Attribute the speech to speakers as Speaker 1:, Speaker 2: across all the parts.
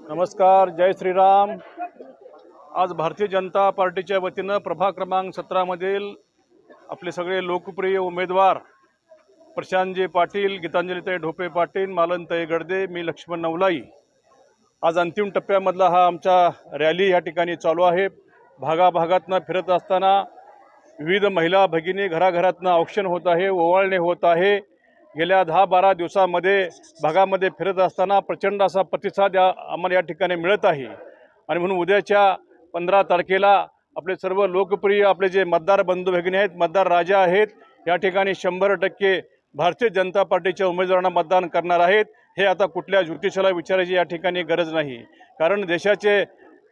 Speaker 1: नमस्कार, जय श्रीराम। आज भारतीय जनता पार्टीच्या वतीनं प्रभाग क्रमांक 17 मधील आपले सगळे लोकप्रिय उमेदवार प्रशांतजी पाटील, गीतांजलीताई ढोपे पाटील, मालनताई गडदे, मी लक्ष्मण नवलाई, आज अंतिम टप्प्यामधला हा आमचा रॅली या ठिकाणी चालू आहे। भागाभागातनं फिरत असताना विविध महिला भगिनी घराघरातनं औक्षण होत आहे, ओवाळणे होत आहे। गेल्या 10-12 दिवसामध्ये भागामध्ये फिरत असताना प्रचंड असा प्रतिसाद आम्हाला या ठिकाणी मिळत आहे आणि म्हणून उद्याच्या 15 तारखेला आपले सर्व लोकप्रिय आपले जे मतदार बंधू भगिनी आहेत, मतदार राजा आहेत, या ठिकाणी 100% भारतीय जनता पार्टीच्या उमेदवारांना मतदान करणार आहेत। हे आता कुठल्या ज्योतिषाला विचारायची या ठिकाणी गरज नाही, कारण देशाचे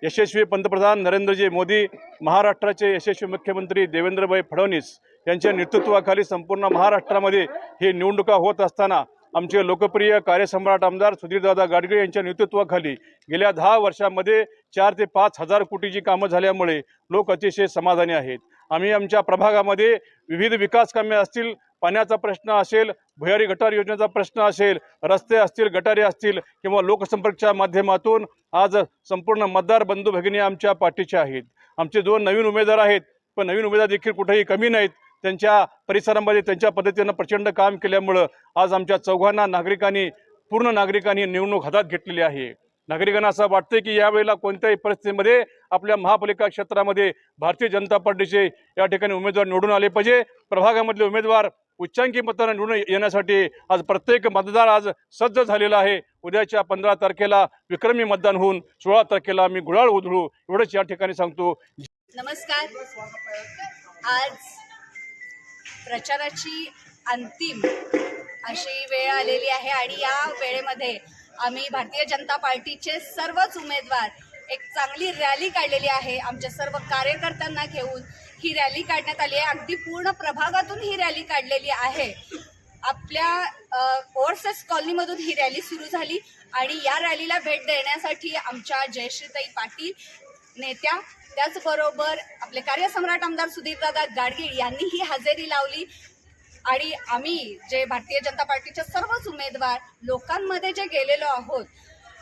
Speaker 1: यशस्वी पंतप्रधान नरेंद्रजी मोदी, महाराष्ट्राचे यशस्वी मुख्यमंत्री देवेंद्रभाई फडणवीस यांच्या नेतृत्वाखाली संपूर्ण महाराष्ट्रामध्ये ही निवडणुका होत असताना आमचे लोकप्रिय कार्यसम्राट आमदार सुधीरदादा गाडगीळ यांच्या नेतृत्वाखाली गेल्या 10 वर्षांमध्ये 4 ते 5 हजार कोटीची कामं झाल्यामुळे लोक अतिशय समाधानी आहेत। आम्ही आमच्या प्रभागामध्ये विविध विकास कामे असतील, पाण्याचा प्रश्न असेल, भुयारी गटार योजनेचा प्रश्न असेल, रस्ते असतील, गटारे असतील किंवा लोकसंपर्कच्या माध्यमातून आज संपूर्ण मतदार बंधू भगिनी आमच्या पाठीचे आहेत। आमचे 2 नवीन उमेदवार आहेत, पण नवीन उमेदवार देखील कुठेही कमी नाहीत। त्यांच्या परिसरामध्ये त्यांच्या पद्धतीनं प्रचंड काम केल्यामुळं आज आमच्या चौघांना पूर्ण नागरिकांनी निवडणूक हातात घेतलेली आहे। नागरिकांना असं वाटतं की यावेळेला कोणत्याही परिस्थितीमध्ये आपल्या महापालिका क्षेत्रामध्ये भारतीय जनता पार्टीचे या ठिकाणी उमेदवार निवडून आले पाहिजे। प्रभागामधले उमेदवार उच्चांकी मतांना निवडून येण्यासाठी आज प्रत्येक मतदार आज सज्ज झालेला आहे। उद्याच्या 15 तारखेला विक्रमी मतदान होऊन 16 तारखेला आम्ही गुलाल उधळू, एवढंच या ठिकाणी सांगतो।
Speaker 2: नमस्कार। आज प्रचाराची अंतिम अशी वेळ आलेली आहे आणि या वेळेमध्ये आम्ही भारतीय जनता पार्टीचे सर्वच उमेदवार एक चांगली रॅली काढलेली आहे। आमच्या सर्व कार्यकर्त्यांना घेऊन ही रॅली काढण्यात आली आहे। अगदी पूर्ण प्रभागातून ही रॅली काढलेली आहे। आपल्या ओव्हरसेस कॉलनीमधून ही रॅली सुरू झाली आणि या रॅलीला भेट देण्यासाठी आमच्या जयश्रीताई पाटील नेत्या, त्याचबरोबर आपले कार्यसम्राट आमदार सुधीरदादा गाडगीळ यांनीही हजेरी लावली आणि आम्ही जे भारतीय जनता पार्टीचे सर्वच उमेदवार लोकांमध्ये जे गेलेलो आहोत,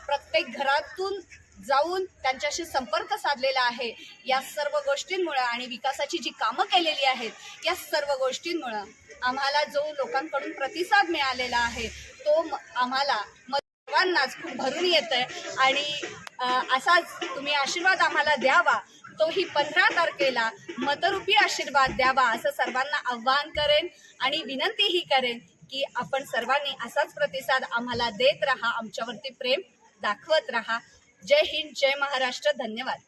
Speaker 2: प्रत्येक घरातून जाऊन त्यांच्याशी संपर्क साधलेला आहे। या सर्व गोष्टींमुळे आणि विकासाची जी कामं केलेली आहेत, या सर्व गोष्टींमुळे आम्हाला जो लोकांकडून प्रतिसाद मिळालेला आहे तो आम्हाला सर्वांनाच खूप भरून येतोय आणि असाच तुम्ही आशीर्वाद आम्हाला द्यावा, तोही 15 तारखेला मतरूपी आशीर्वाद द्यावा असं सर्वांना आव्हान करेन आणि विनंतीही करेन की आपण सर्वांनी असाच प्रतिसाद आम्हाला देत राहा, आमच्यावरती प्रेम दाखवत राहा। जय हिंद, जय महाराष्ट्र, धन्यवाद।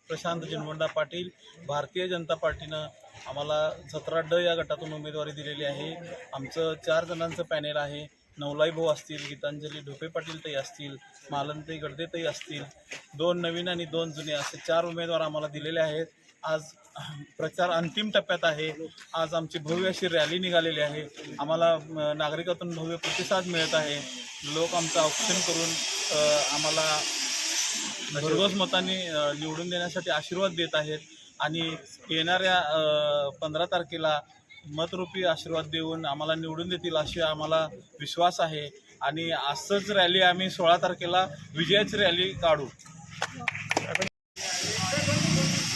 Speaker 3: प्रशांतजी पाटील, भारतीय जनता पार्टीनं आम्हाला 17D या गटातून उमेदवारी दिलेली आहे। आमचं 4 जणांचं पॅनेल आहे। नवलाई भाऊ असतील, गीतांजली ढोपे पाटील ताई असतील, मालनताई गडदे ताई असतील, 2 नवीन आणि 2 जुने असे 4 उमेदवार आम्हाला दिलेले आहेत। आज प्रचार अंतिम टप्प्यात आहे। आज आमची भव्य अशी रॅली निघालेली आहे। आम्हाला नागरिकातून भव्य प्रतिसाद मिळत आहे। लोक आमचं औक्षण करून आम्हाला भरघोस मतांनी निवडून देण्यासाठी आशीर्वाद देत आहेत आणि येणाऱ्या 15 तारखेला मतरूपी आशीर्वाद देऊन आम्हाला निवडून देतील अशी आम्हाला विश्वास आहे आणि असंच रॅली आम्ही 16 तारखेला विजयाची रॅली काढू।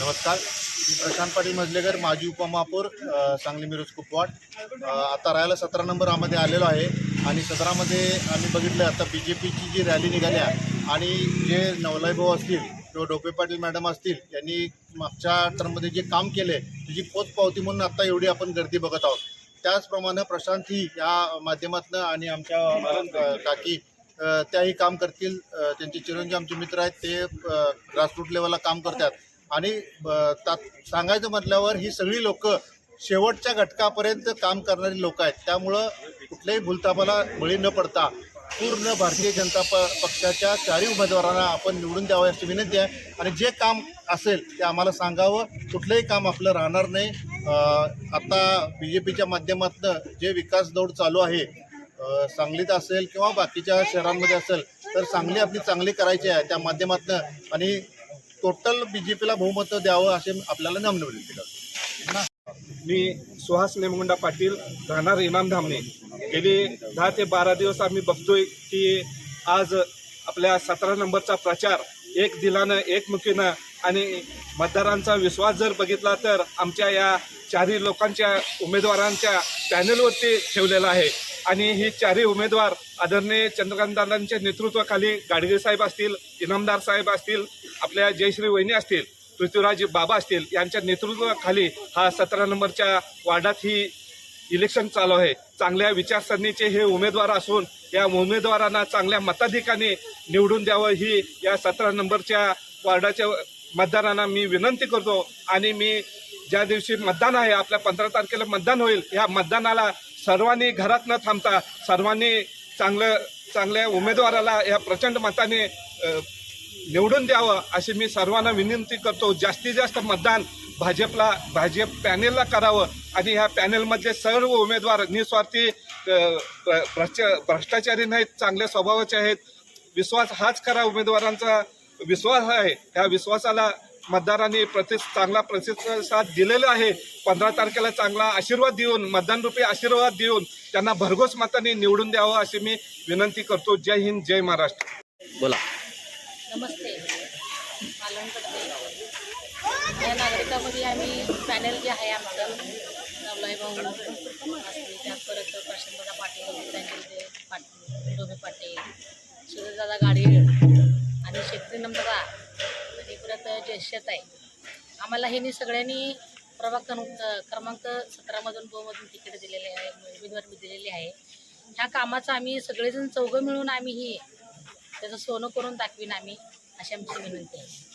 Speaker 4: नमस्कार, मी प्रशांत पाटील मजलेकर, माजी उपमहापौर, सांगली मिरज कुपवाड। आता राहायला 17 नंबरमध्ये आलेलो आहे आणि 17मध्ये आम्ही बघितलं आता BJPची जी रॅली निघाली आहे आणि जे नवलाई भाऊ असतील किंवा ढोपे पाटील मॅडम असतील, यांनी मागच्या टर्ममध्ये जे काम केले त्याची पोचपावती म्हणून आता एवढी आपण गर्दी बघत आहोत। त्याचप्रमाणे प्रशांत ही या माध्यमातून आणि आमच्या काकी त्याही काम करतील। त्यांचे चिरंजीव आमचे मित्र आहेत, ते ग्रासरूट लेवलला काम करतात आणि सांगायचं म्हटल्यावर ही सगळी लोक शेवटच्या घटकापर्यंत काम करणारी लोक आहेत। त्यामुळं कुठल्याही भूलथापाला बळी न पडता पूर्ण भारतीय जनता पक्षाच्या 4 उमेदवारांना आपण निवडून द्यावं अशी विनंती आहे आणि जे काम असेल ते आम्हाला सांगावं, कुठलंही काम आपलं राहणार नाही। आता BJPच्या माध्यमातून जे विकास दौड चालू आहे, सांगलीत असेल किंवा बाकीच्या शहरांमध्ये असेल, तर सांगली आपली चांगली करायची आहे त्या माध्यमातून आणि टोटल BJPला बहुमत द्यावं असे आपल्याला नम्र विनंती करतो।
Speaker 5: मी सुहास नेमगुंडा पाटील, राहणार इनाम धामणे। गेली 10 ते 12 दिवस आम्ही बघतोय की आज आपल्या 17 नंबरचा प्रचार एक दिलानं एकमुखीनं आणि मतदारांचा विश्वास जर बघितला तर आमच्या या चारही लोकांच्या उमेदवारांच्या पॅनलवरती ठेवलेला आहे. आणि ही चारही उमेदवार आदरणीय चंद्रकांतदादांच्या नेतृत्वाखाली गाडगे साहेब असतील, इनामदार साहेब असतील, आपल्या जयश्री वहिनी असतील, पृथ्वीराज बाबा असतील यांच्या नेतृत्वाखाली हा 17 नंबरच्या वार्डात ही इलेक्शन चालू आहे. चांगल्या विचारसरणीचे हे उमेदवार असून या उमेदवारांना चांगल्या मताधिकाने निवडून द्यावं ही या 17 नंबरच्या वार्डाच्या मतदारांना मी विनंती करतो. आणि मी ज्या दिवशी मतदान आहे, आपल्या 15 तारखेला मतदान होईल, ह्या मतदानाला सर्वांनी घरात न थांबता सर्वांनी चांगल्या उमेदवाराला या प्रचंड मताने निवडून द्यावं अशी मी सर्वांना विनंती करतो. जास्तीत जास्त मतदान भाजप पॅनेलला करावं आणि ह्या पॅनेलमधले सर्व उमेदवार निस्वार्थी भ्रष्टाचारी नाहीत, चांगल्या स्वभावाचे आहेत. विश्वास हाच खरा उमेदवारांचा विश्वास आहे. ह्या विश्वासाला मतदारांनी चांगला प्रतिसाद दिलेला आहे. 15 तारखेला चांगला आशीर्वाद देऊन, मतदानरूपी आशीर्वाद देऊन त्यांना भरघोस मताने निवडून द्यावं अशी मी विनंती करतो. जय हिंद, जय महाराष्ट्र.
Speaker 6: बोला.
Speaker 7: नमस्ते. पालन करते या नागरिकामध्ये आम्ही पॅनल जे आहे आमचं नवलाई भाऊ असते, त्यात परत प्रशांतदादा पाटील, गीतांजली पाटील, डोबे पाटील, सुरेशदादा गाडी आणि शेतकरी नम्रता आणि परत जयश्यात आहे. आम्हाला ह्यांनी सगळ्यांनी प्रभाग क्रमांक 17मधून 2मधून तिकीट दिलेले आहे, उमेदवार दिलेली आहे. ह्या कामाचं आम्ही सगळेजण चौघं मिळून आम्ही त्याचं सोनं करून दाखवीन आम्ही, अशी आमची विनंती आहे.